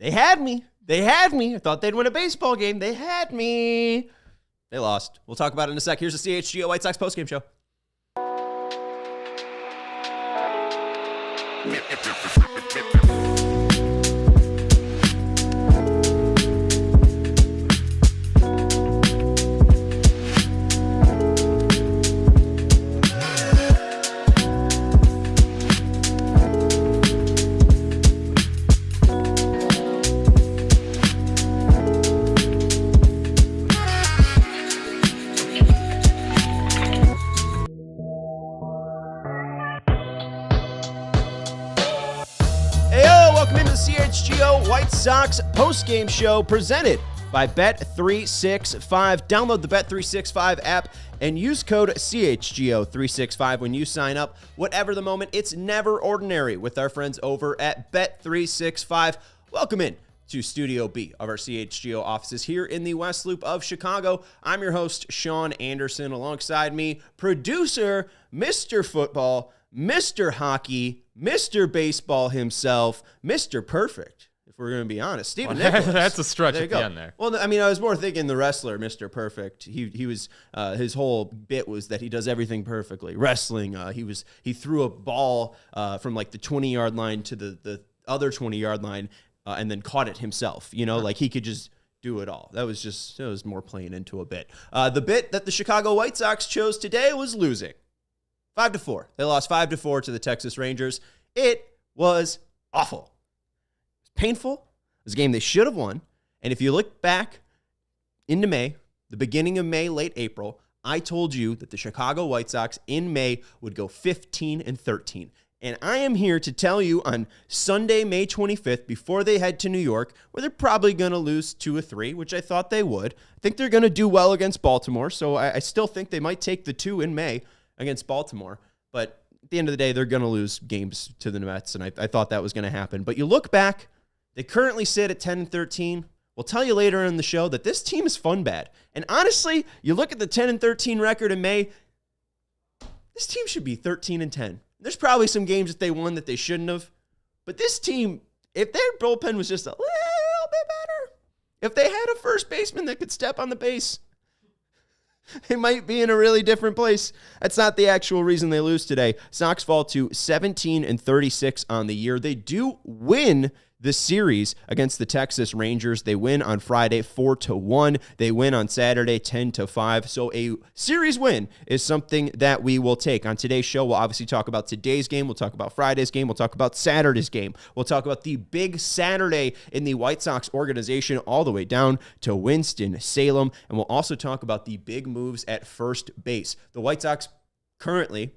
They had me. I thought they'd win a baseball game. They had me. They lost. We'll talk about it in a sec. Here's the CHGO White Sox postgame show. CHGO White Sox postgame show presented by Bet365. Download the Bet365 app and use code CHGO365 when you sign up. Whatever the moment, it's never ordinary with our friends over at Bet365. Welcome in to Studio B of our CHGO offices here in the West Loop of Chicago. I'm your host, Sean Anderson. Alongside me, producer, Mr. Football, Mr. Hockey, Mr. Baseball himself, Mr. Perfect, if we're going to be honest. Stephen Nicholas. That's a stretch at the end there. Well, I mean, I was more thinking the wrestler, Mr. Perfect. He was his whole bit was that he does everything perfectly. Wrestling, he threw a ball from like the 20-yard line to the other 20-yard line and then caught it himself. You know, like he could just do it all. That was more playing into a bit. The bit that the Chicago White Sox chose today was losing. 5-4. They lost 5-4 to the Texas Rangers. It was awful. It was painful. It was a game they should have won. And if you look back into May, the beginning of May, late April, I told you that the Chicago White Sox in May would go 15-13. And I am here to tell you on Sunday, May 25th, before they head to New York, where they're probably going to lose 2 or 3, which I thought they would. I think they're going to do well against Baltimore, so I still think they might take the 2 in May against Baltimore, but at the end of the day, they're going to lose games to the Mets, and I thought that was going to happen. But you look back, they currently sit at 10-13. We'll tell you later in the show that this team is fun bad. And honestly, you look at the 10-13 record in May, this team should be 13-10. There's probably some games that they won that they shouldn't have, but this team, if their bullpen was just a little bit better, if they had a first baseman that could step on the base, they might be in a really different place. That's not the actual reason they lose today. Sox fall to 17-36 on the year. They do win the series against the Texas Rangers. They win on Friday 4-1. They win on Saturday 10-5. So a series win is something that we will take. On today's show, we'll obviously talk about today's game. We'll talk about Friday's game. We'll talk about Saturday's game. We'll talk about the big Saturday in the White Sox organization all the way down to Winston-Salem. And we'll also talk about the big moves at first base. The White Sox currently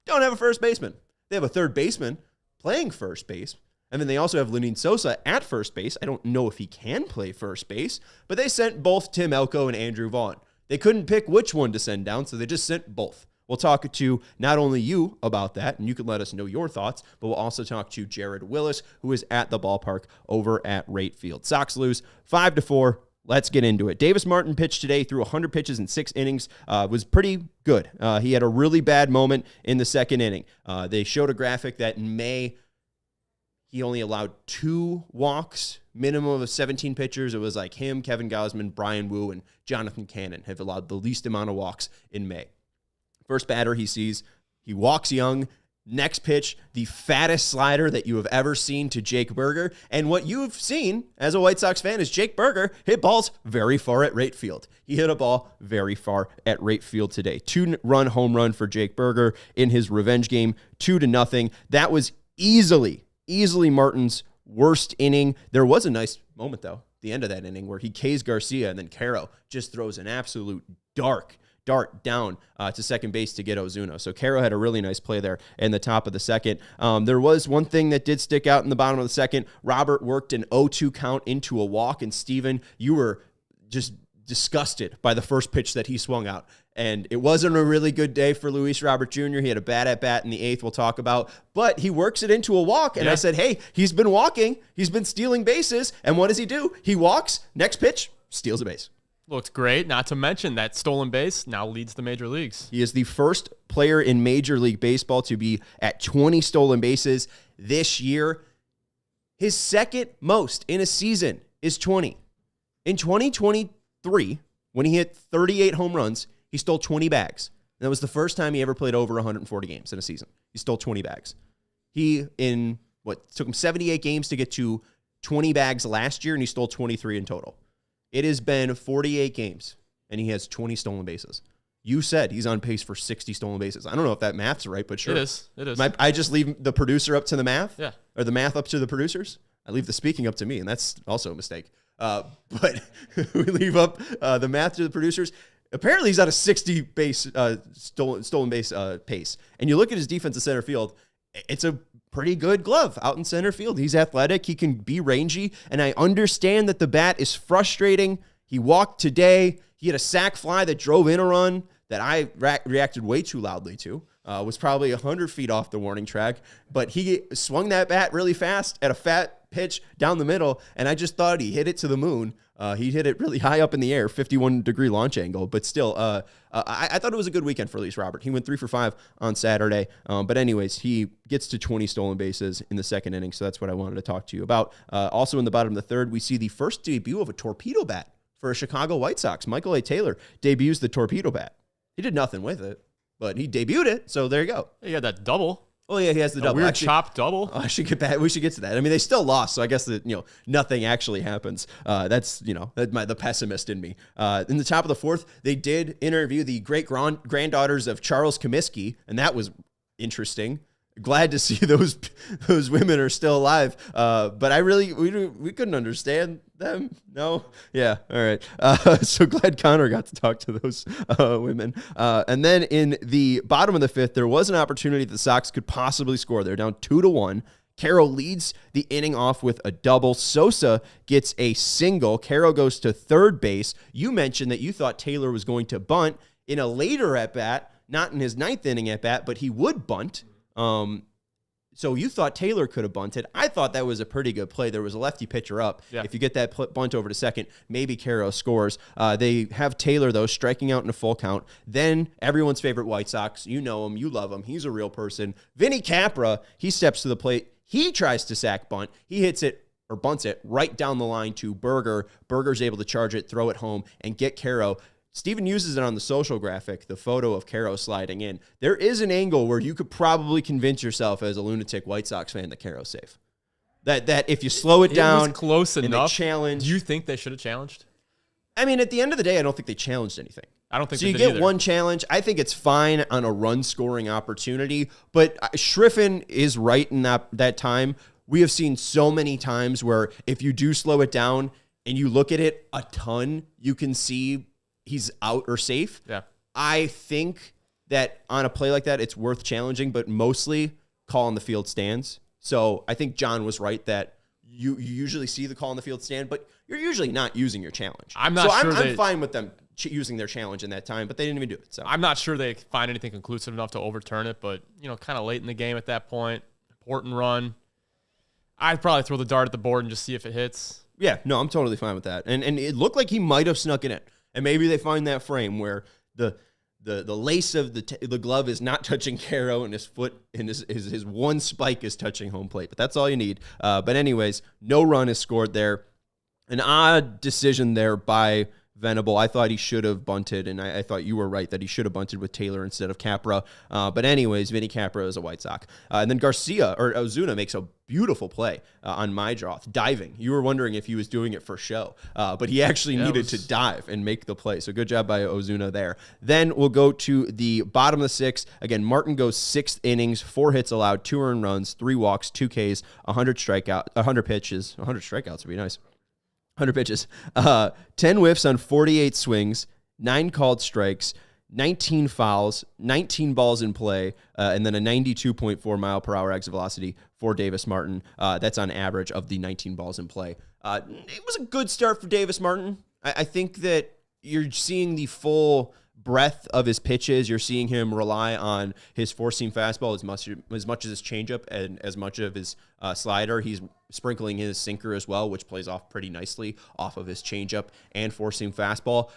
don't have a first baseman. They have a third baseman playing first base. And then they also have Lenyn Sosa at first base. I don't know if he can play first base, but they sent both Tim Elko and Andrew Vaughn. They couldn't pick which one to send down, so they just sent both. We'll talk to not only you about that, and you can let us know your thoughts, but we'll also talk to Jared Willis, who is at the ballpark over at Rate Field. Sox lose 5-4. Let's get into it. Davis Martin pitched today, threw 100 pitches in 6 innings, was pretty good. He had a really bad moment in the second inning. They showed a graphic that in May, he only allowed 2 walks, minimum of 17 pitchers. It was like him, Kevin Gausman, Brian Wu, and Jonathan Cannon have allowed the least amount of walks in May. First batter he sees, he walks young. Next pitch, the fattest slider that you have ever seen to Jake Burger. And what you've seen as a White Sox fan is Jake Burger hit balls very far at right field. He hit a ball very far at right field today. 2-run home run for Jake Burger in his revenge game, 2-0. That was easily Martin's worst inning. There was a nice moment, though, the end of that inning, where he K's Garcia and then Caro just throws an absolute dart down to second base to get Ozuna. So Caro had a really nice play there in the top of the second. There was one thing that did stick out in the bottom of the second. Robert worked an 0-2 count into a walk, and Steven, you were just disgusted by the first pitch that he swung out. And it wasn't a really good day for Luis Robert Jr. He had a bad at-bat in the 8th we'll talk about, but he works it into a walk. And I said, hey, he's been walking. He's been stealing bases. And what does he do? He walks, next pitch, steals a base. Looked great. Not to mention that stolen base now leads the major leagues. He is the first player in Major League Baseball to be at 20 stolen bases this year. His second most in a season is 20. In 2023, when he hit 38 home runs, he stole 20 bags. And that was the first time he ever played over 140 games in a season. He stole 20 bags. Took him 78 games to get to 20 bags last year, and he stole 23 in total. It has been 48 games, and he has 20 stolen bases. You said he's on pace for 60 stolen bases. I don't know if that math's right, but sure. It is. I just leave the producer up to the math? Yeah. Or the math up to the producers? I leave the speaking up to me, and that's also a mistake. But we leave up the math to the producers. Apparently, he's at a 60 base stolen base pace. And you look at his defensive center field, it's a pretty good glove out in center field. He's athletic. He can be rangy. And I understand that the bat is frustrating. He walked today. He had a sac fly that drove in a run that I reacted way too loudly to. Was probably 100 feet off the warning track. But he swung that bat really fast at a fat pitch down the middle, and I just thought he hit it to the moon. He hit it really high up in the air, 51-degree launch angle. But still, I thought it was a good weekend for Elise Robert. He went 3 for 5 on Saturday. But anyways, he gets to 20 stolen bases in the second inning, so that's what I wanted to talk to you about. Also in the bottom of the third, we see the first debut of a torpedo bat for a Chicago White Sox. Michael A. Taylor debuts the torpedo bat. He did nothing with it, but he debuted it, so there you go. He had that double. Oh yeah, he has the double. Weird chop double. I should get back. We should get to that. I mean, they still lost, so I guess that nothing actually happens. That's the pessimist in me. In the top of the fourth, they did interview the great granddaughters of Charles Comiskey, and that was interesting. Glad to see those women are still alive. But we couldn't understand them. No, yeah, all right. So glad Connor got to talk to those women. And then in the bottom of the fifth, there was an opportunity that the Sox could possibly score. They're down 2-1. Caro leads the inning off with a double. Sosa gets a single. Caro goes to third base. You mentioned that you thought Taylor was going to bunt in a later at bat, not in his ninth inning at bat, but he would bunt. So you thought Taylor could have bunted. I thought that was a pretty good play. There was a lefty pitcher up. Yeah. If you get that bunt over to second, maybe Caro scores. They have Taylor, though, striking out in a full count. Then everyone's favorite White Sox. You know him. You love him. He's a real person. Vinny Capra, he steps to the plate. He tries to sack bunt. He hits it or bunts it right down the line to Berger. Berger's able to charge it, throw it home, and get Caro. Steven uses it on the social graphic, the photo of Caro sliding in. There is an angle where you could probably convince yourself as a lunatic White Sox fan that Caro's safe. That if you slow it down, was close enough. Challenge. Do you think they should have challenged? I mean, at the end of the day, I don't think they challenged anything. I don't think so. They you did get either. one challenge. I think it's fine on a run-scoring opportunity. But Schriffen is right in that time. We have seen so many times where if you do slow it down and you look at it a ton, you can see he's out or safe. Yeah. I think that on a play like that, it's worth challenging, but mostly call on the field stands. So I think John was right that you usually see the call on the field stand, but you're usually not using your challenge. I'm fine with them using their challenge in that time, but they didn't even do it. So I'm not sure they find anything conclusive enough to overturn it, but kind of late in the game at that point, important run. I'd probably throw the dart at the board and just see if it hits. Yeah, no, I'm totally fine with that. And it looked like he might have snuck it in. And maybe they find that frame where the lace of the glove is not touching Caro and his foot and his one spike is touching home plate. But that's all you need. But anyways, no run is scored there. An odd decision there by Venable. I thought he should have bunted, and I thought you were right that he should have bunted with Taylor instead of Capra. But anyways, Vinny Capra is a White Sox. And then Ozuna makes a beautiful play on Majdroth, diving. You were wondering if he was doing it for show, but he actually needed to dive and make the play. So good job by Ozuna there. Then we'll go to the bottom of the sixth. Again, Martin goes 6 innings, 4 hits allowed, 2 earned runs, 3 walks, 2 Ks, 100 pitches. 100 strikeouts would be nice. 100 pitches, 10 whiffs on 48 swings, 9 called strikes, 19 fouls, 19 balls in play, and then a 92.4 mile per hour exit velocity for Davis Martin. That's on average of the 19 balls in play. It was a good start for Davis Martin. I think that you're seeing the full breadth of his pitches. You're seeing him rely on his four-seam fastball as much as his changeup and as much of his slider. He's sprinkling his sinker as well, which plays off pretty nicely off of his changeup and four-seam fastball.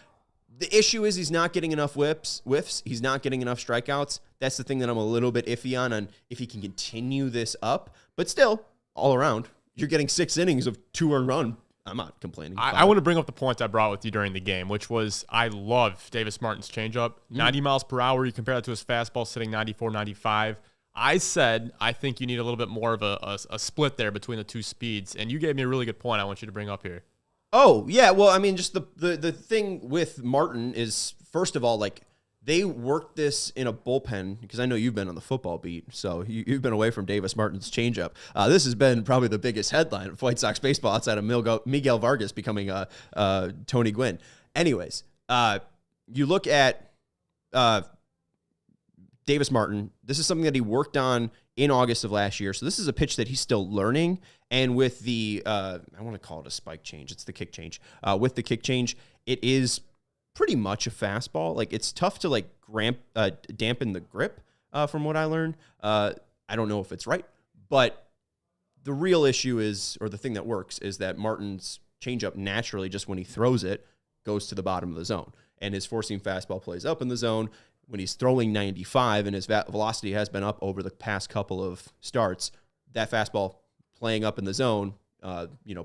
The issue is he's not getting enough whiffs. He's not getting enough strikeouts. That's the thing that I'm a little bit iffy on if he can continue this up. But still, all around, you're getting 6 innings of 2 earned run. I'm not complaining. I want to bring up the point I brought with you during the game, which was I love Davis Martin's changeup. 90 miles per hour. You compare that to his fastball sitting 94, 95. I said I think you need a little bit more of a split there between the two speeds, and you gave me a really good point I want you to bring up here. Oh, yeah. Well, I mean, just the thing with Martin is, first of all, like, they worked this in a bullpen, because I know you've been on the football beat, so you've been away from Davis Martin's changeup. This has been probably the biggest headline of White Sox baseball outside of Miguel Vargas becoming Tony Gwynn. Anyways, you look at Davis Martin. This is something that he worked on in August of last year, so this is a pitch that he's still learning. And with the, I want to call it a spike change. It's the kick change. With the kick change, it is pretty much a fastball. Like, it's tough to like dampen the grip from what I learned. I don't know if it's right, but the real issue is, or the thing that works, is that Martin's changeup naturally, just when he throws it, goes to the bottom of the zone, and his four-seam fastball plays up in the zone. When he's throwing 95 and his velocity has been up over the past couple of starts, that fastball playing up in the zone,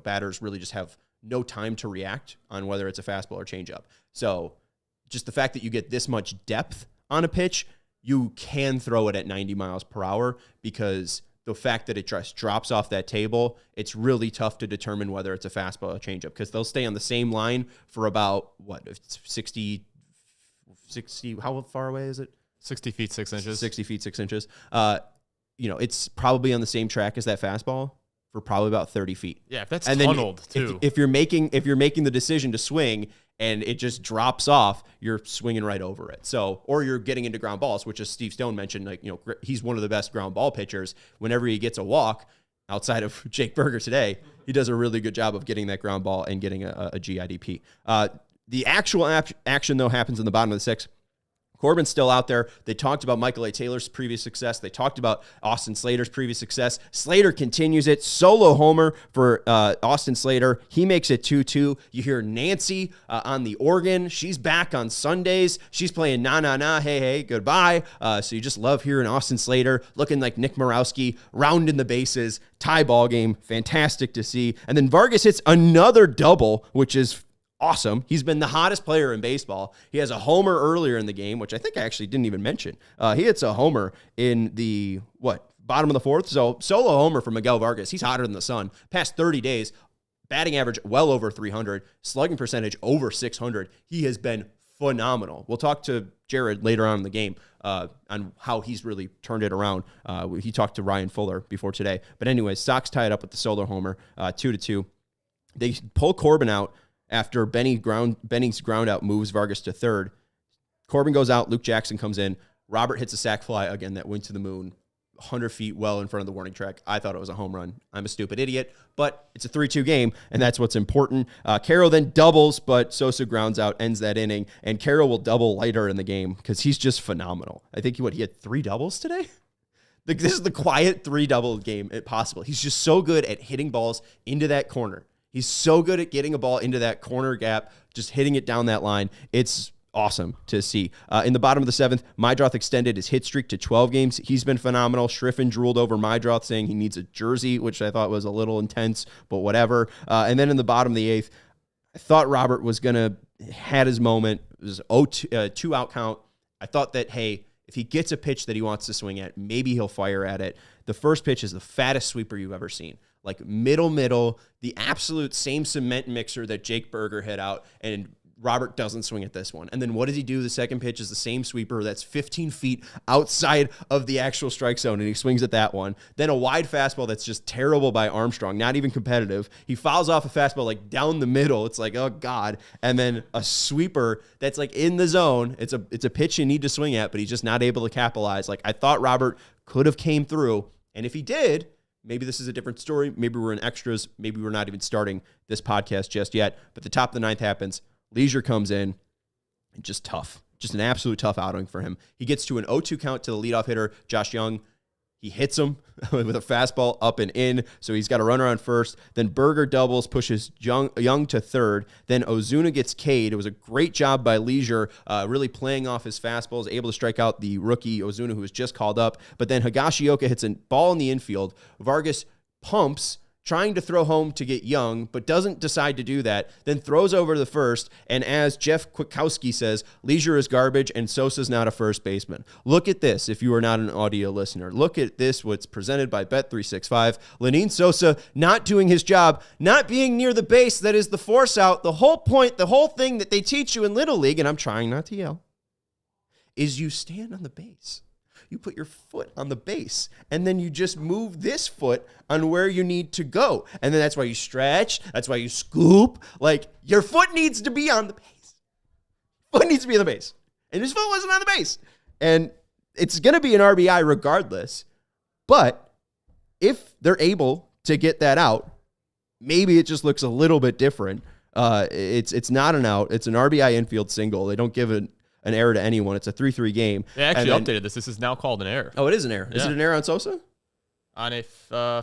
batters really just have no time to react on whether it's a fastball or changeup. So just the fact that you get this much depth on a pitch, you can throw it at 90 miles per hour, because the fact that it just drops off that table, it's really tough to determine whether it's a fastball or changeup, because they'll stay on the same line for about, 60, how far away is it? 60 feet, 6 inches. 60 feet, 6 inches. It's probably on the same track as that fastball for probably about 30 feet. Yeah, if that's tunneled too. If you're making the decision to swing and it just drops off, you're swinging right over it. So, or you're getting into ground balls, which, as Steve Stone mentioned, he's one of the best ground ball pitchers. Whenever he gets a walk, outside of Jake Berger today, he does a really good job of getting that ground ball and getting a GIDP. The actual action, though, happens in the bottom of the 6th. Corbin's still out there. They talked about Michael A. Taylor's previous success. They talked about Austin Slater's previous success. Slater continues it. Solo homer for Austin Slater. He makes it 2-2. You hear Nancy on the organ. She's back on Sundays. She's playing na na na, hey hey, goodbye. So you just love hearing Austin Slater looking like Nick Morowski, rounding the bases, tie ball game. Fantastic to see. And then Vargas hits another double, which is awesome. He's been the hottest player in baseball. He has a homer earlier in the game, which I think I actually didn't even mention. He hits a homer in the, bottom of the 4th? So solo homer for Miguel Vargas. He's hotter than the sun. Past 30 days, batting average well over 300, slugging percentage over 600. He has been phenomenal. We'll talk to Jared later on in the game on how he's really turned it around. He talked to Ryan Fuller before today. But anyways, Sox tie it up with the solo homer, 2-2. They pull Corbin out after Benny's ground out moves Vargas to third. Corbin goes out. Luke Jackson comes in. Robert hits a sac fly again that went to the moon, 100 feet well in front of the warning track. I thought it was a home run. I'm a stupid idiot, but it's a 3-2 game, and that's what's important. Carroll then doubles, but Sosa grounds out, ends that inning, and Carroll will double later in the game because he's just phenomenal. I think he had 3 doubles today? This is the quiet 3-double game possible. He's just so good at hitting balls into that corner. He's so good at getting a ball into that corner gap, just hitting it down that line. It's awesome to see. In the bottom of the 7th, Mydroth extended his hit streak to 12 games. He's been phenomenal. Schriffen drooled over Mydroth, saying he needs a jersey, which I thought was a little intense, but whatever. And then in the bottom of the 8th, I thought Robert was going to had his moment. It was a 2-out count. I thought that, hey, if he gets a pitch that he wants to swing at, maybe he'll fire at it. The first pitch is the fattest sweeper you've ever seen. Like middle, the absolute same cement mixer that Jake Berger hit out, and Robert doesn't swing at this one. And then what does he do? The second pitch is the same sweeper that's 15 feet outside of the actual strike zone, and he swings at that one. Then a wide fastball that's just terrible by Armstrong, not even competitive. He fouls off a fastball like down the middle. It's like, oh God. And then a sweeper that's like in the zone. It's a pitch you need to swing at, but he's just not able to capitalize. Like, I thought Robert could have came through, and if he did, maybe this is a different story. Maybe we're in extras. Maybe we're not even starting this podcast just yet. But the top of the 9th happens. Leasure comes in, and just tough. Just an absolute tough outing for him. He gets to an 0-2 count to the leadoff hitter, Josh Young. He hits him with a fastball up and in, so he's got a runner on first. Then Berger doubles, pushes Young to third. Then Ozuna gets K'd. It was a great job by Leasure, really playing off his fastballs, able to strike out the rookie Ozuna, who was just called up. But then Higashioka hits a ball in the infield. Vargas pumps, trying to throw home to get young, but doesn't decide to do that, then throws over to the first, and as Jeff Kwiatkowski says, Leasure is garbage and Sosa's not a first baseman. Look at this, if you are not an audio listener. Look at this, what's presented by Bet365. Lenyn Sosa not doing his job, not being near the base, that is the force out. The whole point, the whole thing that they teach you in Little League, and I'm trying not to yell, is you stand on the base. You put your foot on the base, and then you just move this foot on where you need to go. And then that's why you stretch. That's why you scoop. Like, your foot needs to be on the base. Foot needs to be on the base. And his foot wasn't on the base. And it's going to be an RBI regardless. But if they're able to get that out, maybe it just looks a little bit different. It's not an out. It's an RBI infield single. They don't give an error to anyone. It's a 3-3 game. They actually updated this. This is now called an error. Oh, it is an error. Is it an error on Sosa? On a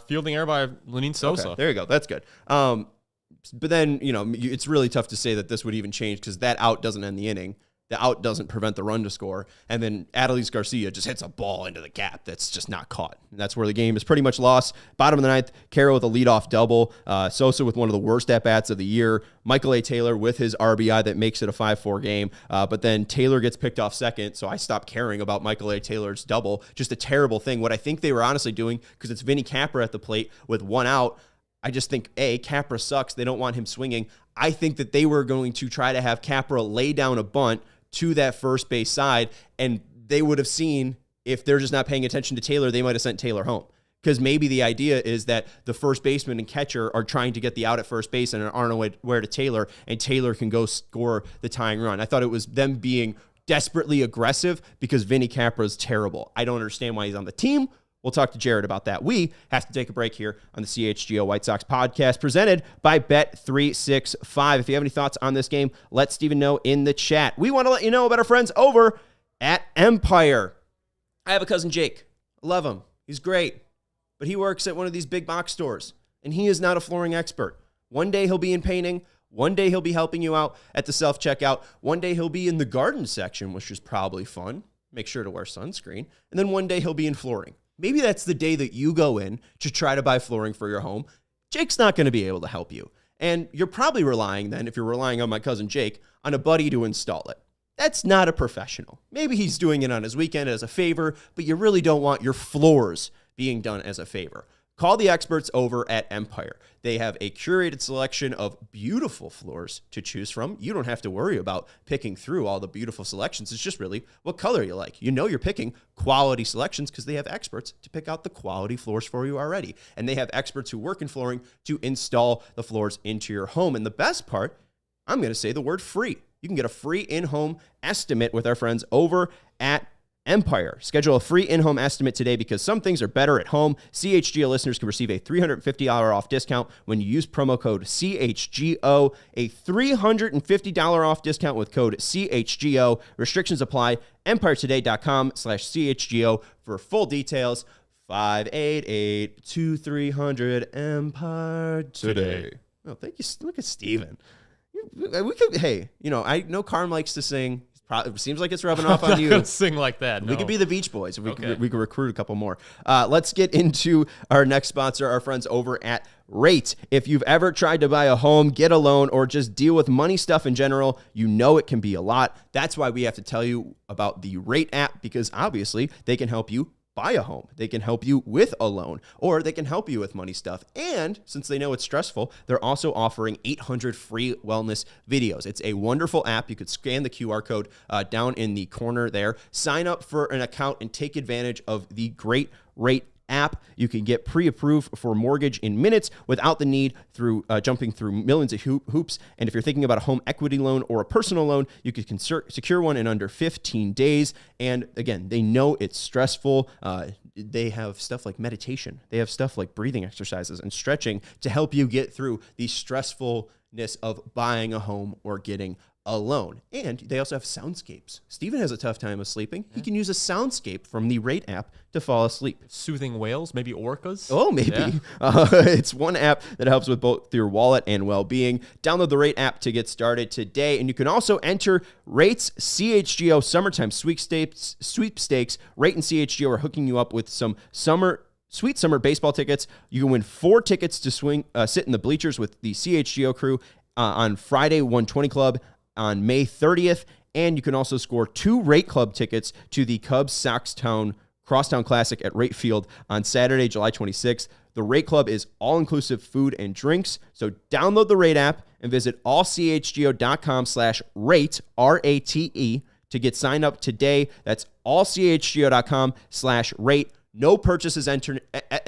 fielding error by Lenyn Sosa. Okay, there you go. That's good. But then, it's really tough to say that this would even change because that out doesn't end the inning. The out doesn't prevent the run to score. And then Adolis Garcia just hits a ball into the gap that's just not caught. And that's where the game is pretty much lost. Bottom of the ninth, Carroll with a leadoff double. Sosa with one of the worst at-bats of the year. Michael A. Taylor with his RBI that makes it a 5-4 game. But then Taylor gets picked off second, so I stopped caring about Michael A. Taylor's double. Just a terrible thing. What I think they were honestly doing, because it's Vinny Capra at the plate with one out, I just think, Capra sucks. They don't want him swinging. I think that they were going to try to have Capra lay down a bunt to that first base side, and they would have seen, if they're just not paying attention to Taylor, they might have sent Taylor home. Because maybe the idea is that the first baseman and catcher are trying to get the out at first base and aren't aware to Taylor, and Taylor can go score the tying run. I thought it was them being desperately aggressive because Vinny Capra is terrible. I don't understand why he's on the team. We'll talk to Jared about that. We have to take a break here on the CHGO White Sox podcast presented by Bet365. If you have any thoughts on this game, let Steven know in the chat. We want to let you know about our friends over at Empire. I have a cousin, Jake. I love him. He's great. But he works at one of these big box stores, and he is not a flooring expert. One day he'll be in painting. One day he'll be helping you out at the self-checkout. One day he'll be in the garden section, which is probably fun. Make sure to wear sunscreen. And then one day he'll be in flooring. Maybe that's the day that you go in to try to buy flooring for your home. Jake's not going to be able to help you. And you're probably relying then, if you're relying on my cousin Jake, on a buddy to install it. That's not a professional. Maybe he's doing it on his weekend as a favor, but you really don't want your floors being done as a favor. Call the experts over at Empire. They have a curated selection of beautiful floors to choose from. You don't have to worry about picking through all the beautiful selections. It's just really what color you like. You know you're picking quality selections because they have experts to pick out the quality floors for you already. And they have experts who work in flooring to install the floors into your home. And the best part, I'm going to say the word free. You can get a free in-home estimate with our friends over at Empire. Schedule a free in-home estimate today because some things are better at home. CHGO listeners can receive a $350 off discount when you use promo code CHGO. A $350 off discount with code CHGO. Restrictions apply. EmpireToday.com/CHGO for full details. 588-2300 Empire Today. Oh, thank you. Look at Steven. We could. Hey, I know Carm likes to sing. It seems like it's rubbing off on you. I'm not gonna sing like that. No. We could be the Beach Boys. We could recruit a couple more. Let's get into our next sponsor, our friends over at Rate. If you've ever tried to buy a home, get a loan, or just deal with money stuff in general, you know it can be a lot. That's why we have to tell you about the Rate app, because obviously they can help you buy a home. They can help you with a loan, or they can help you with money stuff. And since they know it's stressful, they're also offering 800 free wellness videos. It's a wonderful app. You could scan the QR code down in the corner there, sign up for an account, and take advantage of the great Rate app. You can get pre-approved for mortgage in minutes without the need through jumping through millions of hoops. And if you're thinking about a home equity loan or a personal loan, you can secure one in under 15 days. And again, they know it's stressful. They have stuff like meditation. They have stuff like breathing exercises and stretching to help you get through the stressfulness of buying a home or getting a loan. And they also have soundscapes. Steven has a tough time with sleeping. He can use a soundscape from the Rate app to fall asleep. Soothing whales, maybe orcas? Oh, maybe. Yeah. It's one app that helps with both your wallet and well-being. Download the Rate app to get started today. And you can also enter Rate's CHGO Summertime Sweepstakes. Rate and CHGO are hooking you up with some summer sweet summer baseball tickets. You can win 4 tickets to sit in the bleachers with the CHGO crew on Friday 120 Club on May 30th. And you can also score 2 Rate Club tickets to the Cubs Soxtown Crosstown Classic at Rate Field on Saturday, July 26th. The Rate Club is all-inclusive food and drinks. So download the Rate app and visit allchgo.com/rate, R-A-T-E, to get signed up today. That's allchgo.com/rate. No purchases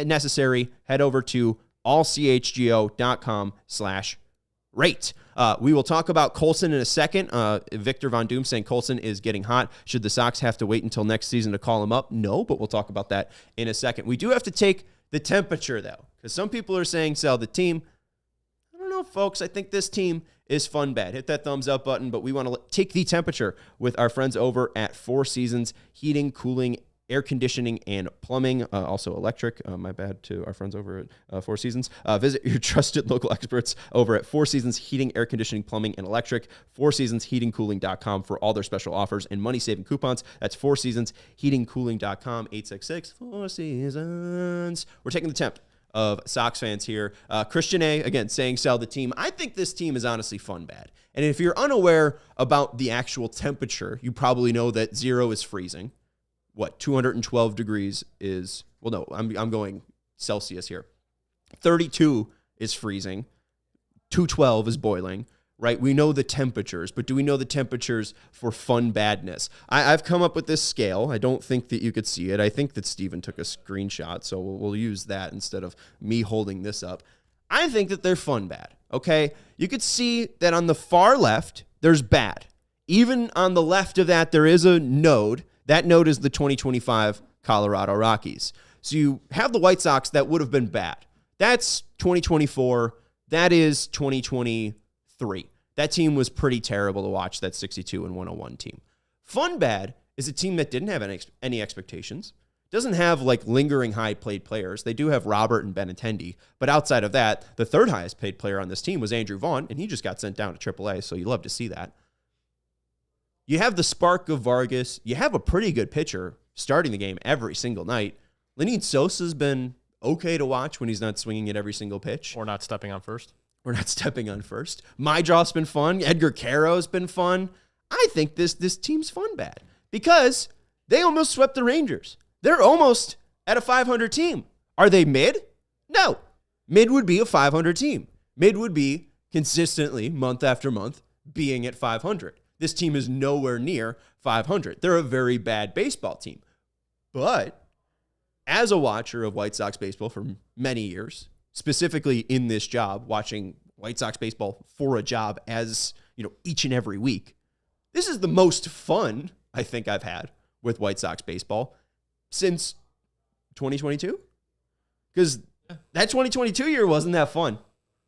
necessary. Head over to allchgo.com/rate. We will talk about Colson in a second. Victor Von Doom saying Colson is getting hot. Should the Sox have to wait until next season to call him up? No, but we'll talk about that in a second. We do have to take the temperature, though, because some people are saying sell the team. I don't know, folks. I think this team is fun bad. Hit that thumbs up button, but we want to take the temperature with our friends over at Four Seasons Heating, Cooling, Air Conditioning, and Plumbing, also electric. My bad to our friends over at Four Seasons. Visit your trusted local experts over at Four Seasons Heating, Air Conditioning, Plumbing, and Electric. FourSeasonsHeatingCooling.com for all their special offers and money-saving coupons. That's FourSeasonsHeatingCooling.com, 866-4 Seasons. We're taking the temp of Sox fans here. Christian A, again, saying sell the team. I think this team is honestly fun bad. And if you're unaware about the actual temperature, you probably know that 0 is freezing. 212 degrees is, well, no, I'm going Celsius here. 32 is freezing. 212 is boiling, right? We know the temperatures, but do we know the temperatures for fun badness? I've come up with this scale. I don't think that you could see it. I think that Steven took a screenshot, so we'll use that instead of me holding this up. I think that they're fun bad, okay? You could see that on the far left, there's bad. Even on the left of that, there is a node. That node is the 2025 Colorado Rockies. So you have the White Sox that would have been bad. That's 2024. That is 2023. That team was pretty terrible to watch, that 62-101 team. Fun bad is a team that didn't have any expectations. Doesn't have like lingering high paid players. They do have Robert and Benintendi. But outside of that, the third highest paid player on this team was Andrew Vaughn, and he just got sent down to AAA, so you love to see that. You have the spark of Vargas. You have a pretty good pitcher starting the game every single night. Lenyn Sosa's been okay to watch when he's not swinging at every single pitch. Or not stepping on first. Mydraw's been fun. Edgar Caro's been fun. I think this team's fun bad because they almost swept the Rangers. They're almost at a 500 team. Are they mid? No. Mid would be a 500 team. Mid would be consistently, month after month, being at 500. This team is nowhere near 500. They're a very bad baseball team. But as a watcher of White Sox baseball for many years, specifically in this job, watching White Sox baseball for a job as, each and every week, this is the most fun I think I've had with White Sox baseball since 2022. Because that 2022 year wasn't that fun.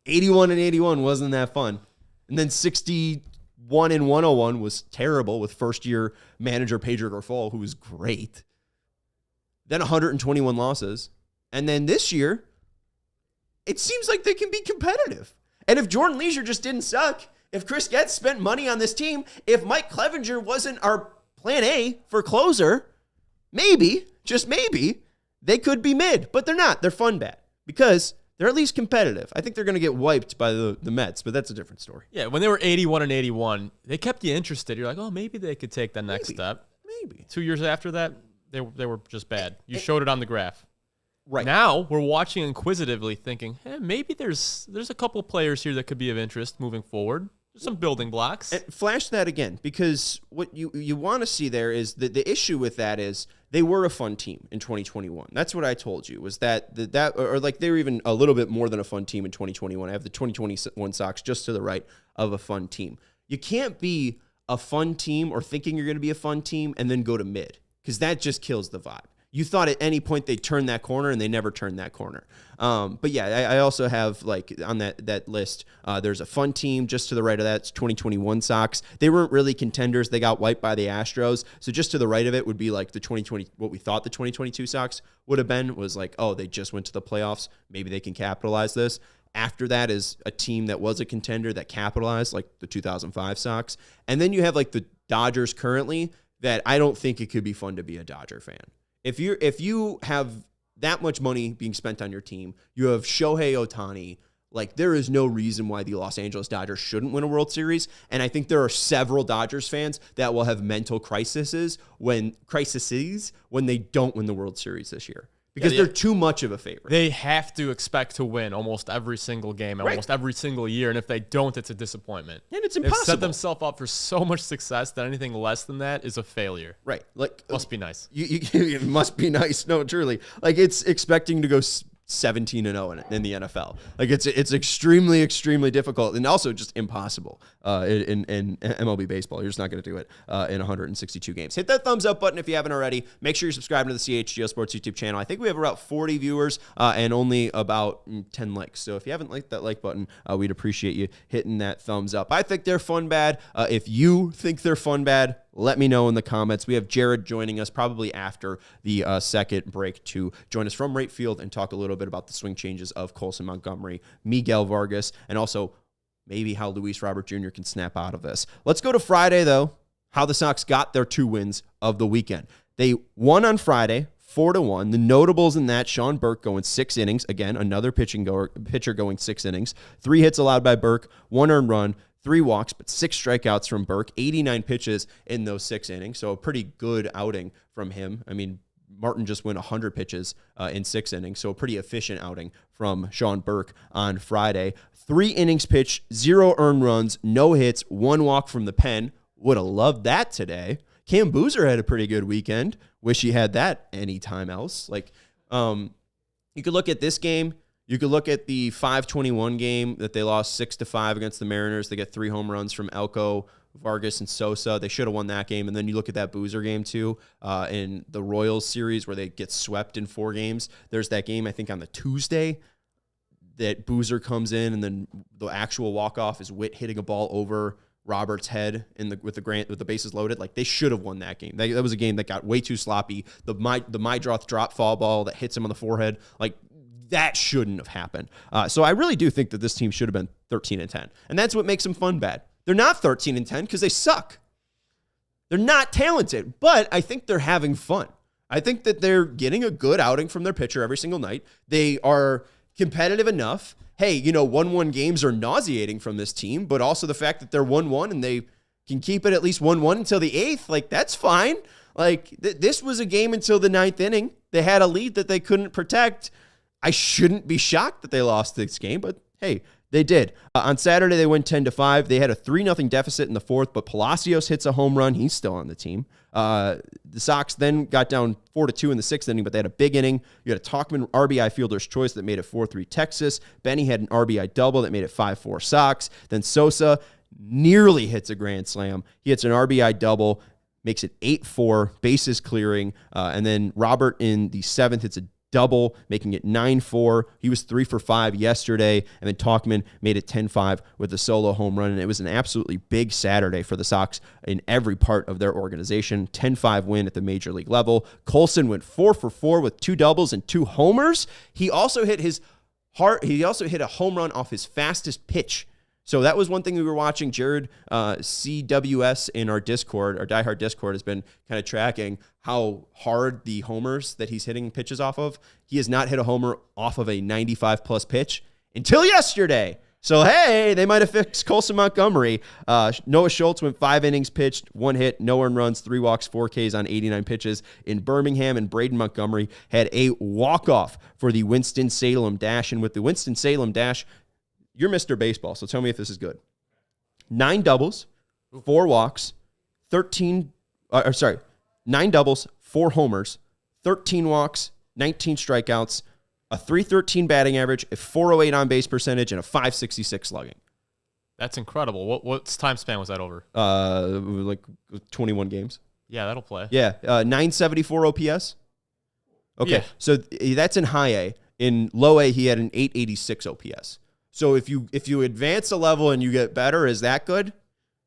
81-81 wasn't that fun. And then 61-101 was terrible with first-year manager Pedro Grifol, who was great. Then 121 losses. And then this year, it seems like they can be competitive. And if Jordan Leasure just didn't suck, if Chris Getz spent money on this team, if Mike Clevenger wasn't our plan A for closer, maybe, just maybe, they could be mid. But they're not. They're fun bad because they're at least competitive. I think they're going to get wiped by the Mets, but that's a different story. Yeah, when they were 81-81, they kept you interested. You're like, oh, maybe they could take that next step. Maybe. 2 years after that, they were just bad. You showed it on the graph. Right. Now we're watching inquisitively thinking, hey, maybe there's a couple players here that could be of interest moving forward. Some building blocks. And flash that again, because what you want to see there is that the issue with that is they were a fun team in 2021. That's what I told you, was that they were even a little bit more than a fun team in 2021. I have the 2021 Sox just to the right of a fun team. You can't be a fun team or thinking you're going to be a fun team and then go to mid, because that just kills the vibe. You thought at any point they'd turn that corner, and they never turned that corner. But yeah, I also have, like, on that list, there's a fun team just to the right of that. It's 2021 Sox. They weren't really contenders. They got wiped by the Astros. So just to the right of it would be like the 2020, what we thought the 2022 Sox would have been, was like, oh, they just went to the playoffs. Maybe they can capitalize this. After that is a team that was a contender that capitalized, like the 2005 Sox. And then you have, like, the Dodgers currently, that I don't think it could be fun to be a Dodger fan. If you have that much money being spent on your team. You have Shohei Ohtani. Like, there is no reason why the Los Angeles Dodgers shouldn't win a World Series. And I think there are several Dodgers fans that will have mental crises when they don't win the World Series this year. Because they're too much of a favorite. They have to expect to win almost every single game, almost every single year. And if they don't, it's a disappointment. And it's impossible. They've set themselves up for so much success that anything less than that is a failure. Right. Like, must be nice. It must be nice. No, truly. Like, it's expecting to go 17-0 in the NFL. Like, it's extremely, extremely difficult and also just impossible in MLB baseball. You're just not going to do it in 162 games. Hit that thumbs up button if you haven't already. Make sure you're subscribing to the CHGO Sports YouTube channel. I think we have about 40 viewers and only about 10 likes. So if you haven't liked that like button, we'd appreciate you hitting that thumbs up. I think they're fun bad. If you think they're fun bad, let me know in the comments. We have Jared joining us probably after the second break to join us from right field and talk a little bit about the swing changes of Colson Montgomery, Miguel Vargas, and also maybe how Luis Robert Jr. can snap out of this. Let's go to Friday, though, how the Sox got their 2 wins of the weekend. They won on Friday, 4-1. The notables in that, Sean Burke going 6 innings. Again, another pitcher going 6 innings. 3 hits allowed by Burke, 1 earned run, 3 walks, but 6 strikeouts from Burke, 89 pitches in those 6 innings. So a pretty good outing from him. I mean, Martin just went 100 pitches in 6 innings, so a pretty efficient outing from Sean Burke on Friday. 3 innings pitched, 0 earned runs, no hits, 1 walk from the pen. Would have loved that today. Cam Boozer had a pretty good weekend. Wish he had that anytime else. Like, you could look at this game. You could look at the 5-21 game that they lost 6-5 against the Mariners. They get 3 home runs from Elko, Vargas, and Sosa. They should have won that game. And then you look at that Boozer game, too, in the Royals series where they get swept in 4 games. There's that game, I think, on the Tuesday that Boozer comes in, and then the actual walk-off is Witt hitting a ball over Robert's head with the bases loaded. Like, they should have won that game. That was a game that got way too sloppy. The Mydroth drop foul ball that hits him on the forehead, like, that shouldn't have happened. So I really do think that this team should have been 13-10. And that's what makes them fun bad. They're not 13-10 because they suck. They're not talented, but I think they're having fun. I think that they're getting a good outing from their pitcher every single night. They are competitive enough. Hey, 1-1 games are nauseating from this team, but also the fact that they're 1-1 and they can keep it at least 1-1 until the 8th, like, that's fine. Like, this was a game until the 9th inning. They had a lead that they couldn't protect. I shouldn't be shocked that they lost this game, but hey, they did. On Saturday, they went 10-5. They had a 3-0 deficit in the 4th, but Palacios hits a home run. He's still on the team. The Sox then got down 4-2 in the 6th inning, but they had a big inning. You had a Tauchman RBI fielder's choice that made it 4-3 Texas. Benny had an RBI double that made it 5-4 Sox. Then Sosa nearly hits a grand slam. He hits an RBI double, makes it 8-4, bases clearing. And then Robert in the 7th hits a double, making it 9-4. He was 3 for 5 yesterday, and then Tauchman made it 10-5 with a solo home run, and it was an absolutely big Saturday for the Sox in every part of their organization. 10-5 win at the major league level. Colson went 4 for 4 with 2 doubles and 2 homers. He also hit a home run off his fastest pitch. So that was one thing we were watching. Jared CWS in our Discord, our diehard Discord, has been kind of tracking how hard the homers that he's hitting pitches off of. He has not hit a homer off of a 95-plus pitch until yesterday. So, hey, they might have fixed Colson Montgomery. Noah Schultz went 5 innings pitched, 1 hit, no earned runs, 3 walks, 4 Ks on 89 pitches in Birmingham, and Braden Montgomery had a walk-off for the Winston-Salem Dash. And with the Winston-Salem Dash, you're Mr. Baseball, so tell me if this is good. 9 doubles, 4 walks, 9 doubles, 4 homers, 13 walks, 19 strikeouts, a .313 batting average, a .408 on-base percentage, and a .566 slugging. That's incredible. What's time span was that over? Like 21 games. Yeah, that'll play. Yeah, 974 OPS. Okay, yeah. So that's in high A. In low A, he had an 886 OPS. So if you advance a level and you get better, is that good?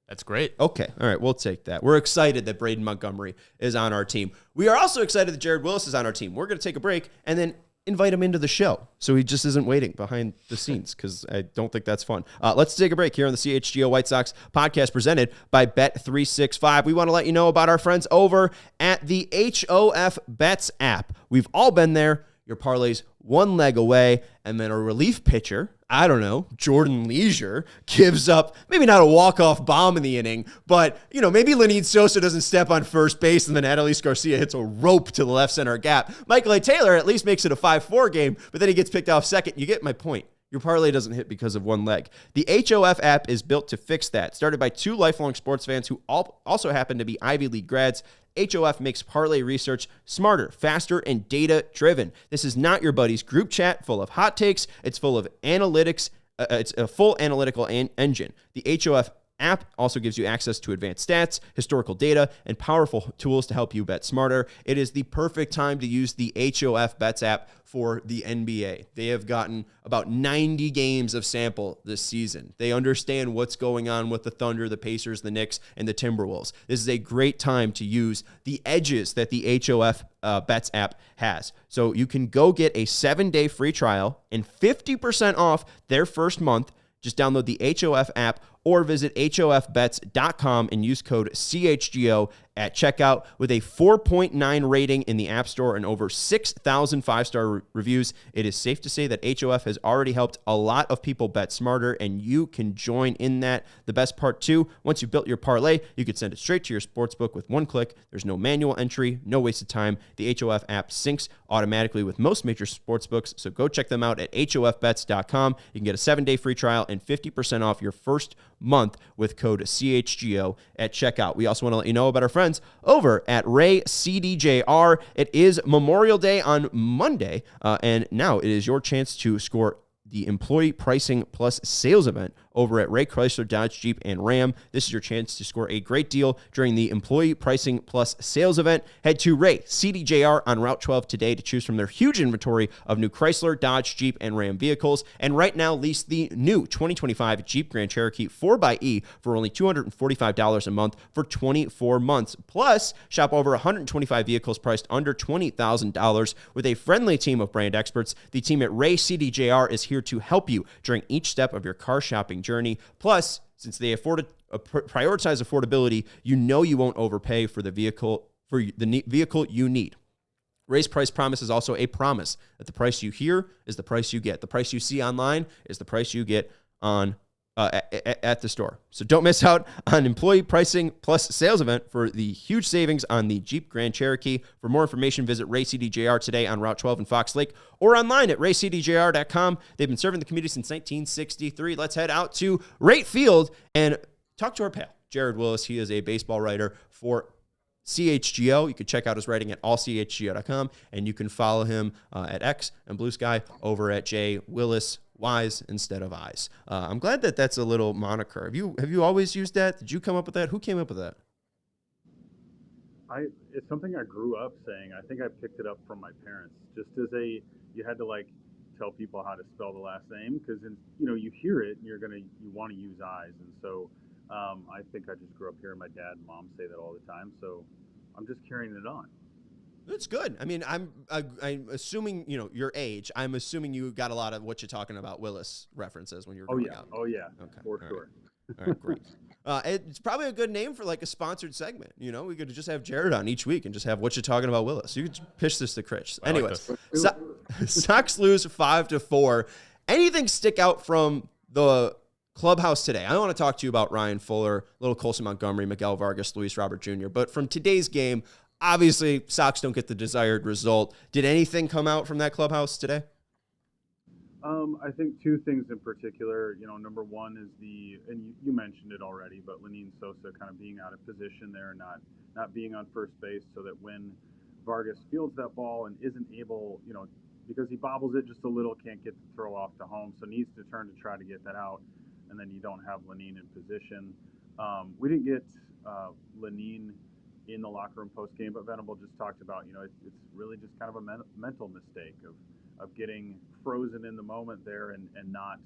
That's great. Okay. All right. We'll take that. We're excited that Braden Montgomery is on our team. We are also excited that Jared Willis is on our team. We're going to take a break and then invite him into the show so he just isn't waiting behind the scenes because I don't think that's fun. Let's take a break here on the CHGO White Sox podcast presented by Bet365. We want to let you know about our friends over at the HOF Bets app. We've all been there. your parlay's one leg away, and then a relief pitcher, I don't know, Jordan Leasure, gives up maybe not a walk-off bomb in the inning, but, maybe Lenyn Sosa doesn't step on first base, and then Adolis Garcia hits a rope to the left center gap. Michael A. Taylor at least makes it a 5-4 game, but then he gets picked off second. You get my point. Your parlay doesn't hit because of one leg. The HOF app is built to fix that. Started by two lifelong sports fans who also happen to be Ivy League grads, HOF makes parlay research smarter, faster, and data-driven. This is not your buddy's group chat full of hot takes. It's full of analytics. It's a full analytical engine. The HOF app also gives you access to advanced stats, historical data, and powerful tools to help you bet smarter. It is the perfect time to use the HOF Bets app for the NBA. They have gotten about 90 games of sample this season. They understand what's going on with the Thunder, the Pacers, the Knicks, and the Timberwolves. This is a great time to use the edges that the HOF Bets app has. So you can go get a 7-day free trial and 50% off their first month. Just download the HOF app or visit hofbets.com and use code CHGO at checkout. With a 4.9 rating in the App Store and over 6,000 5-star reviews, it is safe to say that HOF has already helped a lot of people bet smarter, and you can join in that. The best part, too, once you've built your parlay, you could send it straight to your sportsbook with one click. There's no manual entry, no wasted time. The HOF app syncs automatically with most major sportsbooks, so go check them out at hofbets.com. You can get a 7-day free trial and 50% off your first month with code CHGO at checkout. We also want to let you know about our friends over at Ray CDJR. It is Memorial Day on Monday, and now it is your chance to score the Employee Pricing Plus Sales Event over at Ray Chrysler, Dodge, Jeep, and Ram. This is your chance to score a great deal during the Employee Pricing Plus Sales Event. Head to Ray CDJR on Route 12 today to choose from their huge inventory of new Chrysler, Dodge, Jeep, and Ram vehicles. And right now, lease the new 2025 Jeep Grand Cherokee 4xE for only $245 a month for 24 months. Plus, shop over 125 vehicles priced under $20,000 with a friendly team of brand experts. The team at Ray CDJR is here to help you during each step of your car shopping journey. Plus, since they prioritize affordability, you won't overpay for the vehicle you need. Ray's price promise is also a promise that the price you hear is the price you get. The price you see online is the price you get on at the store. So don't miss out on Employee Pricing Plus Sales Event for the huge savings on the Jeep Grand Cherokee. For more information, visit Ray CDJR today on Route 12 in Fox Lake or online at raycdjr.com. They've been serving the community since 1963. Let's head out to Rate Field and talk to our pal, Jared Willis. He is a baseball writer for CHGO. You can check out his writing at allchgo.com, and you can follow him at X and Blue Sky over at J Willis Y's instead of I's. I'm glad that that's a little moniker. Have you always used that? Did you come up with that? Who came up with that? It's something I grew up saying. I think I picked it up from my parents. Just as you had to tell people how to spell the last name, because you hear it and you want to use I's, and so I think I just grew up hearing my dad and mom say that all the time. So I'm just carrying it on. That's good. I mean, I'm assuming, your age. I'm assuming you got a lot of what you're talking about Willis references when you were growing up. Oh, yeah. Okay. For sure. All right, great. It's probably a good name for a sponsored segment. We could just have Jared on each week and just have what you're talking about Willis. You could pitch this to Chris. Anyways, Sox lose 5-4. Anything stick out from the clubhouse today? I want to talk to you about Ryan Fuller, little Colson Montgomery, Miguel Vargas, Luis Robert Jr. But from today's game, obviously, Sox don't get the desired result. Did anything come out from that clubhouse today? I think two things in particular. Number one is and you mentioned it already, but Lenyn Sosa kind of being out of position there, not being on first base, so that when Vargas fields that ball and isn't able, because he bobbles it just a little, can't get the throw off to home, so needs to turn to try to get that out, and then you don't have Lenyn in position. We didn't get Lenyn in the locker room post game, but Venable just talked about, it's really just kind of a mental mistake of getting frozen in the moment there and not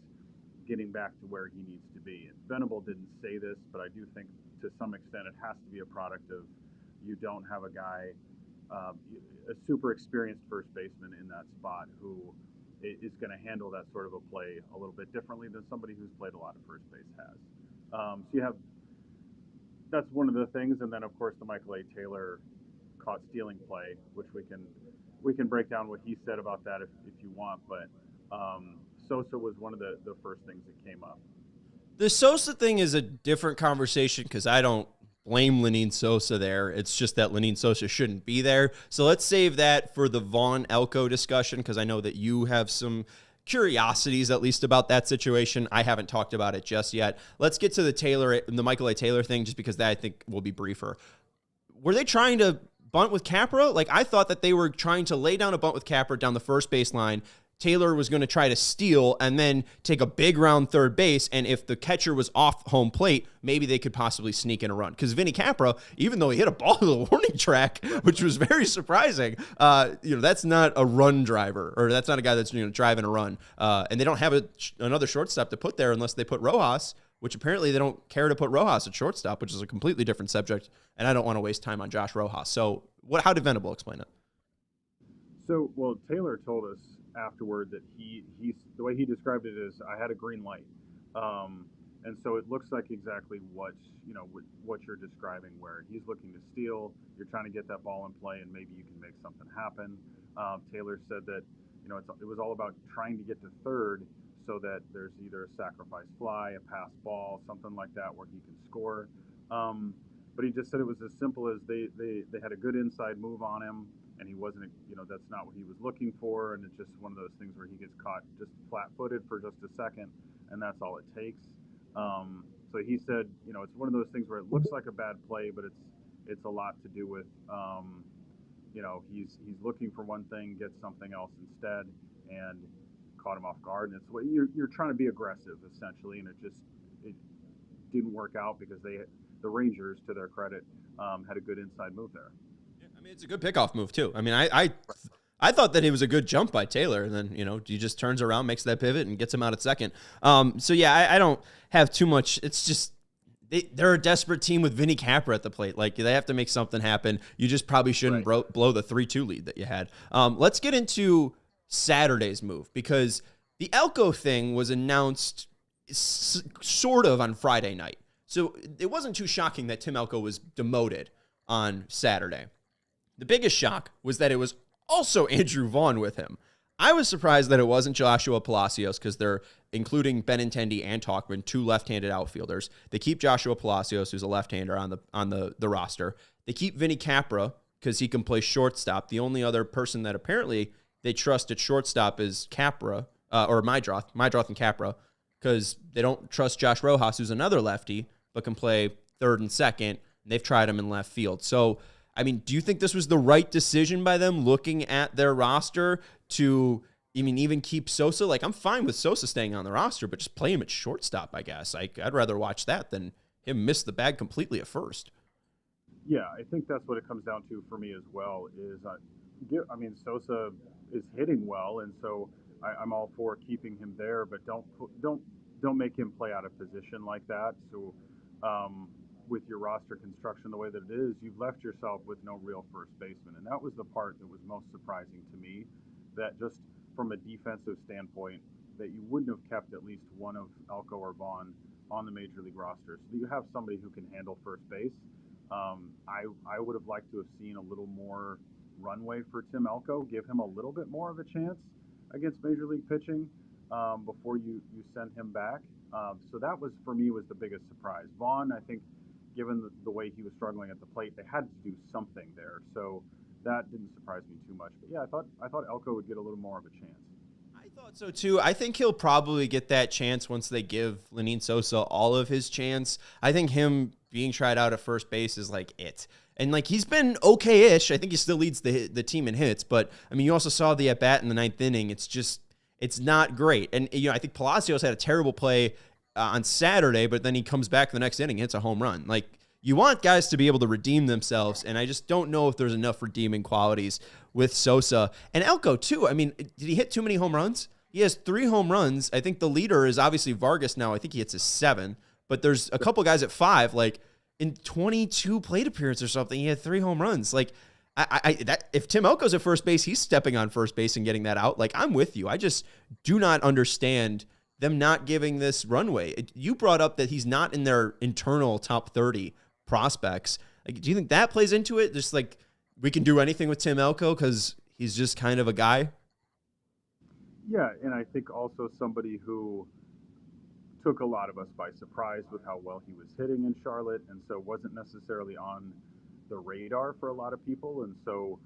getting back to where he needs to be. And Venable didn't say this, but I do think to some extent it has to be a product of you don't have a guy, a super experienced first baseman in that spot who is going to handle that sort of a play a little bit differently than somebody who's played a lot of first base has. So you have, that's one of the things. And then, of course, the Michael A. Taylor caught stealing play, which we can we can break down what he said about that if you want. But Sosa was one of the first things that came up. The Sosa thing is a different conversation because I don't blame Lenyn Sosa there. It's just that Lenyn Sosa shouldn't be there. So let's save that for the Vaughn Elko discussion because I know that you have some curiosities at least about that situation. I haven't talked about it just yet. Let's get to the Michael A. Taylor thing just because that I think will be briefer. Were they trying to bunt with Capra? Like I thought that they were trying to lay down a bunt with Capra down the first baseline. Taylor was going to try to steal and then take a big round third base. And if the catcher was off home plate, maybe they could possibly sneak in a run. Because Vinny Capra, even though he hit a ball to the warning track, which was very surprising, that's not a run driver, or that's not a guy that's driving a run. And they don't have another shortstop to put there unless they put Rojas, which apparently they don't care to put Rojas at shortstop, which is a completely different subject. And I don't want to waste time on Josh Rojas. So how did Venable explain it? So, Taylor told us afterward that he the way he described it is I had a green light, and so it looks like exactly what you're describing, where he's looking to steal, you're trying to get that ball in play, and maybe you can make something happen. Taylor said that it was all about trying to get to third so that there's either a sacrifice fly, a pass ball, something like that where he can score. But he just said it was as simple as they had a good inside move on him. And he wasn't, that's not what he was looking for. And it's just one of those things where he gets caught just flat-footed for just a second, and that's all it takes. So he said, it's one of those things where it looks like a bad play, but it's a lot to do with, he's looking for one thing, gets something else instead, and caught him off guard. And it's what you're trying to be aggressive essentially, and it didn't work out because the Rangers, to their credit, had a good inside move there. I mean, it's a good pickoff move, too. I mean, I thought that it was a good jump by Taylor, and then, he just turns around, makes that pivot, and gets him out at second. So, yeah, I don't have too much. It's just they're a desperate team with Vinny Capra at the plate. Like, they have to make something happen. You just probably shouldn't blow the 3-2 lead that you had. Let's get into Saturday's move, because the Elko thing was announced sort of on Friday night. So it wasn't too shocking that Tim Elko was demoted on Saturday. The biggest shock was that it was also Andrew Vaughn with him. I was surprised that it wasn't Joshua Palacios because they're including Benintendi and Tauchman, two left-handed outfielders. They keep Joshua Palacios, who's a left-hander, on the roster. They keep Vinny Capra because he can play shortstop. The only other person that apparently they trust at shortstop is Capra, or Mydroth and Capra, because they don't trust Josh Rojas, who's another lefty, but can play third and second. And they've tried him in left field. So, I mean, do you think this was the right decision by them looking at their roster to, even keep Sosa? Like, I'm fine with Sosa staying on the roster, but just play him at shortstop, I guess. I'd rather watch that than him miss the bag completely at first. Yeah, I think that's what it comes down to for me as well is, Sosa is hitting well, and so I'm all for keeping him there, but don't make him play out of position like that. So, with your roster construction the way that it is, you've left yourself with no real first baseman. And that was the part that was most surprising to me, that just from a defensive standpoint, that you wouldn't have kept at least one of Elko or Vaughn on the major league roster. So you have somebody who can handle first base. I would have liked to have seen a little more runway for Tim Elko, give him a little bit more of a chance against major league pitching before you send him back. So that was, for me, was the biggest surprise. Vaughn, I think, given the way he was struggling at the plate, they had to do something there. So that didn't surprise me too much. But yeah, I thought Elko would get a little more of a chance. I thought so too. I think he'll probably get that chance once they give Lenyn Sosa all of his chance. I think him being tried out at first base is like it. And like he's been okay-ish. I think he still leads the team in hits. But you also saw the at-bat in the ninth inning. It's not great. And I think Palacios had a terrible play on Saturday, but then he comes back the next inning and hits a home run. Like, you want guys to be able to redeem themselves, and I just don't know if there's enough redeeming qualities with Sosa. And Elko, too. Did he hit too many home runs? He has 3 home runs. I think the leader is obviously Vargas now. I think he hits his 7, but there's a couple guys at 5. Like, in 22 plate appearances or something, he had 3 home runs. Like, if Tim Elko's at first base, he's stepping on first base and getting that out. Like, I'm with you. I just do not understand them not giving this runway. You brought up that he's not in their internal top 30 prospects. Like, do you think that plays into it? Just like we can do anything with Tim Elko because he's just kind of a guy? Yeah, and I think also somebody who took a lot of us by surprise with how well he was hitting in Charlotte, and so wasn't necessarily on the radar for a lot of people. And so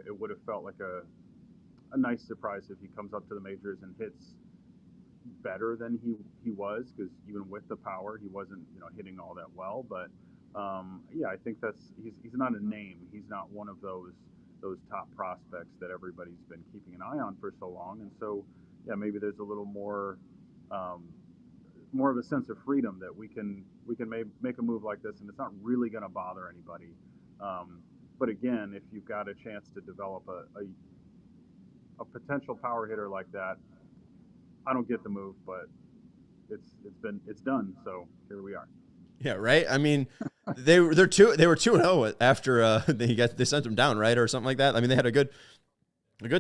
it would have felt like a nice surprise if he comes up to the majors and hits better than he was, because even with the power, he wasn't hitting all that well. But yeah, I think he's not a name. He's not one of those top prospects that everybody's been keeping an eye on for so long. And so yeah, maybe there's a little more of a sense of freedom that we can make a move like this, and it's not really going to bother anybody. But again, if you've got a chance to develop a potential power hitter like that, I don't get the move, but it's done. So here we are. Yeah, right. I mean, they were 2-0 after they sent them down, right, or something like that. I mean, they had a good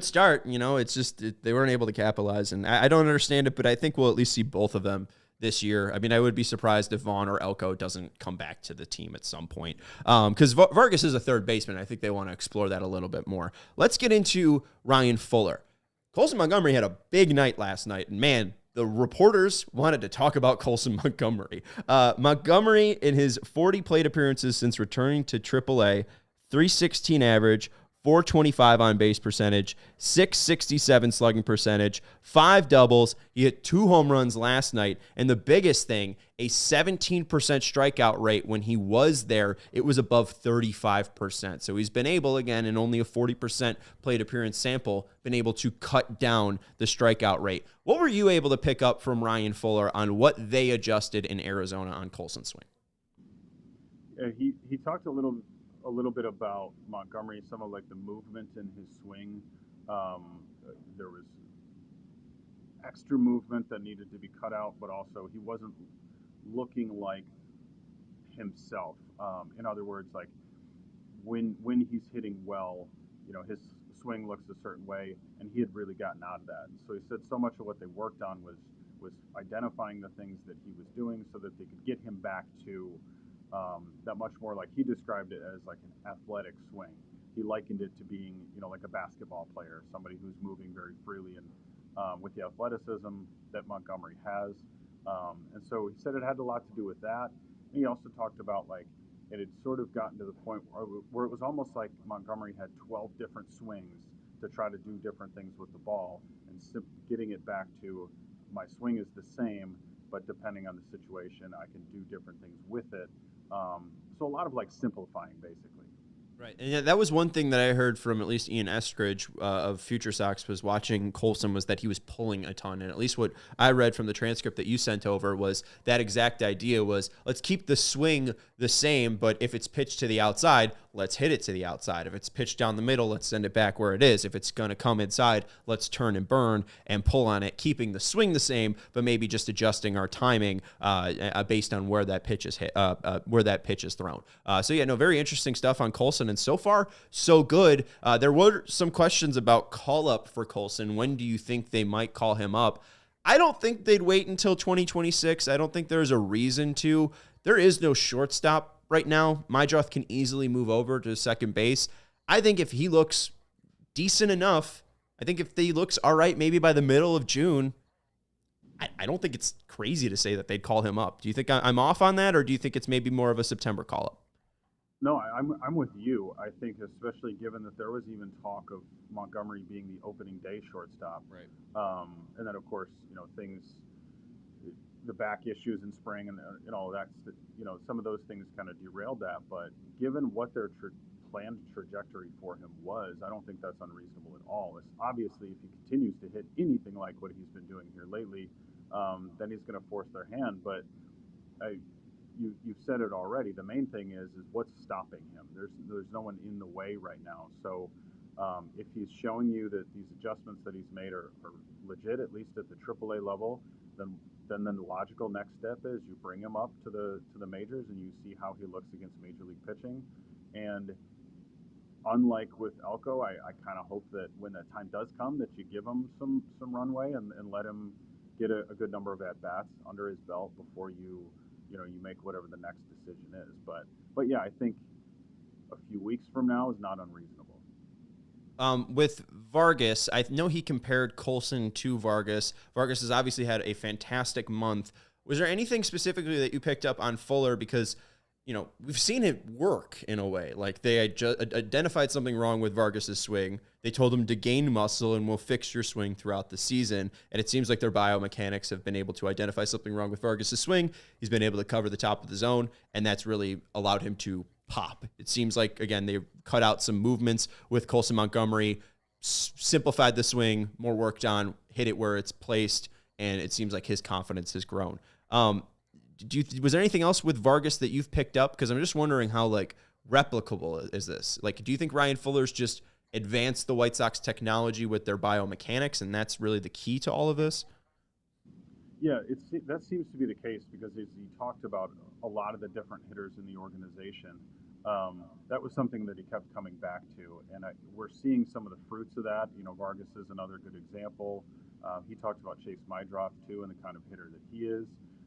start. It's just they weren't able to capitalize, and I don't understand it, but I think we'll at least see both of them this year. I mean, I would be surprised if Vaughn or Elko doesn't come back to the team at some point, because Vargas is a third baseman. I think they want to explore that a little bit more. Let's get into Ryan Fuller. Colson Montgomery had a big night last night, and man, the reporters wanted to talk about Colson Montgomery. Montgomery, in his 40 plate appearances since returning to AAA, 316 average, 425 on base percentage, 667 slugging percentage, 5 doubles. He hit 2 home runs last night. And the biggest thing, a 17% strikeout rate. When he was there, it was above 35%. So he's been able, again, in only a 40% plate appearance sample, been able to cut down the strikeout rate. What were you able to pick up from Ryan Fuller on what they adjusted in Arizona on Colson's swing? He talked a little bit about Montgomery, some of like the movement in his swing. There was extra movement that needed to be cut out, but also he wasn't looking like himself. In other words, like when he's hitting well, his swing looks a certain way, and he had really gotten out of that. And so he said so much of what they worked on was identifying the things that he was doing so that they could get him back to that much more, like he described it as like an athletic swing. He likened it to being, like a basketball player, somebody who's moving very freely and with the athleticism that Montgomery has. And so he said it had a lot to do with that. And he also talked about like it had sort of gotten to the point where it was almost like Montgomery had 12 different swings to try to do different things with the ball, and getting it back to my swing is the same, but depending on the situation, I can do different things with it. So a lot of like simplifying, basically. Right. And yeah, that was one thing that I heard from at least Ian Eskridge of Future Sox was watching Colson, was that he was pulling a ton. And at least what I read from the transcript that you sent over was that exact idea was, let's keep the swing the same, but if it's pitched to the outside, let's hit it to the outside. If it's pitched down the middle, let's send it back where it is. If it's going to come inside, let's turn and burn and pull on it, keeping the swing the same, but maybe just adjusting our timing based on where that pitch is hit, where that pitch is thrown. So yeah, no, very interesting stuff on Colson, and so far so good. There were some questions about call up for Colson. When do you think they might call him up? I don't think they'd wait until 2026. I don't think there's a reason to. There is no shortstop right now. Mydroth can easily move over to second base. I think if he looks decent enough, I think if he looks all right, maybe by the middle of June, I don't think it's crazy to say that they'd call him up. Do you think I'm off on that, or do you think it's maybe more of a September call-up? No, I'm with you. I think especially given that there was even talk of Montgomery being the opening day shortstop. Right. And then, of course, things, the back issues in spring and that's some of those things kind of derailed that. But given what their planned trajectory for him was, I don't think that's unreasonable at all. It's obviously, if he continues to hit anything like what he's been doing here lately, then he's going to force their hand. But you've said it already. The main thing is what's stopping him. There's no one in the way right now. So if he's showing you that these adjustments that he's made are legit, at least at the AAA level, then the logical next step is you bring him up to the majors and you see how he looks against major league pitching. And unlike with Elko, I kind of hope that when that time does come, that you give him some runway and let him get a good number of at bats under his belt before you make whatever the next decision is. But yeah, I think a few weeks from now is not unreasonable. With Vargas, I know he compared Colson to Vargas. Vargas has obviously had a fantastic month. Was there anything specifically that you picked up on Fuller? Because, we've seen it work in a way. Like, they identified something wrong with Vargas's swing. They told him to gain muscle and we'll fix your swing throughout the season. And it seems like their biomechanics have been able to identify something wrong with Vargas's swing. He's been able to cover the top of the zone, and that's really allowed him to pop. It seems like, again, they've cut out some movements with Colson Montgomery, simplified the swing, more worked on, hit it where it's placed, and it seems like his confidence has grown. Was there anything else with Vargas that you've picked up? Because I'm just wondering how replicable is this? Do you think Ryan Fuller's just advanced the White Sox technology with their biomechanics, and that's really the key to all of this? Yeah, that seems to be the case, because as he talked about a lot of the different hitters in the organization, that was something that he kept coming back to, and we're seeing some of the fruits of that. Vargas is another good example. He talked about Chase Mydroff too, and the kind of hitter that he is.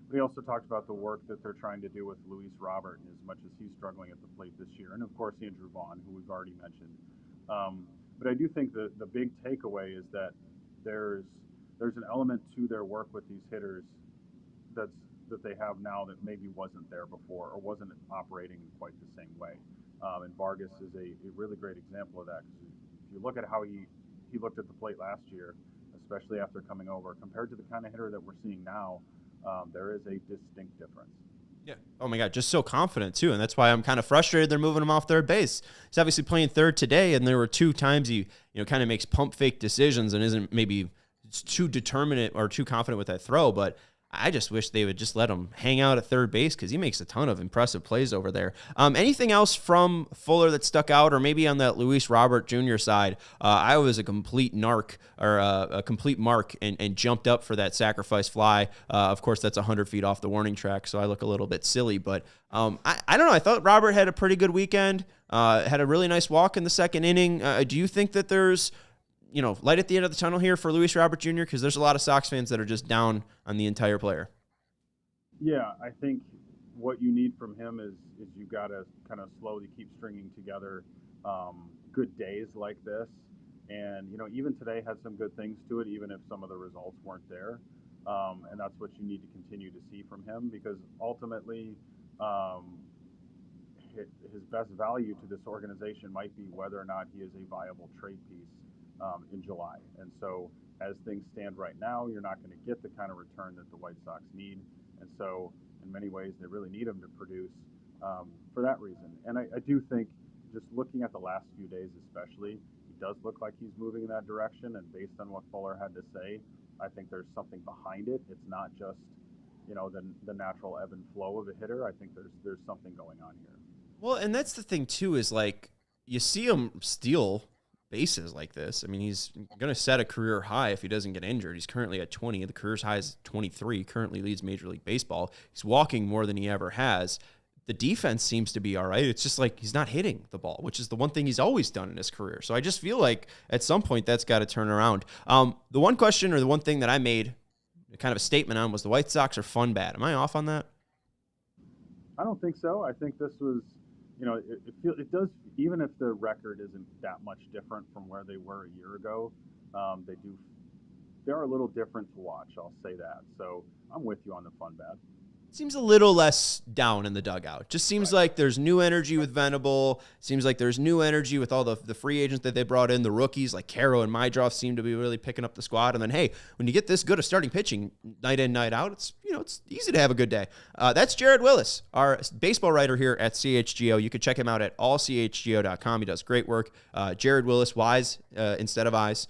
But he also talked about the work that they're trying to do with Luis Robert, as much as he's struggling at the plate this year, and of course Andrew Vaughn, who we've already mentioned. But I do think the big takeaway is that there's an element to their work with these hitters that they have now that maybe wasn't there before, or wasn't operating in quite the same way. And Vargas is a really great example of that. Because if you look at how he looked at the plate last year, especially after coming over, compared to the kind of hitter that we're seeing now, there is a distinct difference. Yeah. Oh my God, just so confident too, and that's why I'm kind of frustrated they're moving him off third base. He's obviously playing third today, and there were 2 times he kind of makes pump fake decisions and isn't maybe too determinate or too confident with that throw, but I just wish they would just let him hang out at third base, because he makes a ton of impressive plays over there. Anything else from Fuller that stuck out, or maybe on that Luis Robert Jr. side? I was a complete narc, or a complete mark, and jumped up for that sacrifice fly. Of course, that's 100 feet off the warning track, so I look a little bit silly. But I don't know. I thought Robert had a pretty good weekend, had a really nice walk in the second inning. Do you think that there's light at the end of the tunnel here for Luis Robert Jr.? Because there's a lot of Sox fans that are just down on the entire player. Yeah, I think what you need from him is you got to kind of slowly keep stringing together good days like this. And, even today had some good things to it, even if some of the results weren't there. And that's what you need to continue to see from him, because ultimately his best value to this organization might be whether or not he is a viable trade piece in July. And so as things stand right now, you're not going to get the kind of return that the White Sox need. And so in many ways, they really need him to produce for that reason. And I do think, just looking at the last few days especially, he does look like he's moving in that direction. And based on what Fuller had to say, I think there's something behind it. It's not just, the natural ebb and flow of a hitter. I think there's something going on here. Well, and that's the thing too, is you see him steal bases like this. I mean, he's going to set a career high if he doesn't get injured. He's currently at 20. The career's high is 23. Currently leads Major League Baseball. He's walking more than he ever has. The defense seems to be all right. It's just he's not hitting the ball, which is the one thing he's always done in his career. So I just feel like at some point that's got to turn around. The one question, or the one thing that I made kind of a statement on, was the White Sox are fun bad. Am I off on that? I don't think so. I think this was, it does, even if the record isn't that much different from where they were a year ago, they're a little different to watch. I'll say that. So I'm with you on the fun bad. Seems a little less down in the dugout. Just seems like there's new energy with Venable. Seems like there's new energy with all the free agents that they brought in. The rookies like Caro and Mydroff seem to be really picking up the squad. And then, hey, when you get this good at starting pitching night in, night out, it's easy to have a good day. That's Jared Willis, our baseball writer here at CHGO. You can check him out at allchgo.com. He does great work. Jared Willis, Wise instead of Eyes.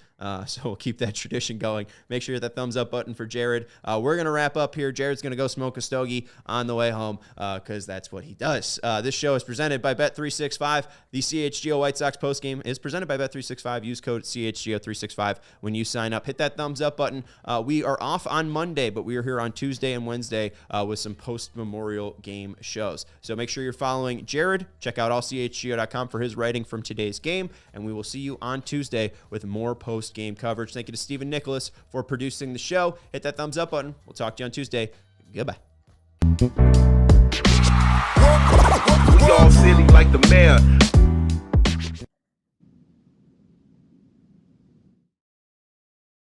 So we'll keep that tradition going. Make sure you hit that thumbs up button for Jared. We're going to wrap up here. Jared's going to go smoke a stogie on the way home because that's what he does. This show is presented by Bet365. The CHGO White Sox postgame is presented by Bet365. Use code CHGO365 when you sign up. Hit that thumbs up button. We are off on Monday, but we are here on Tuesday and Wednesday with some post-Memorial game shows. So make sure you're following Jared. Check out allchgo.com for his writing from today's game, and we will see you on Tuesday with more post-game coverage. Thank you to Stephen Nicholas for producing the show. Hit that thumbs up button. We'll talk to you on Tuesday. Goodbye. We all silly like the mayor.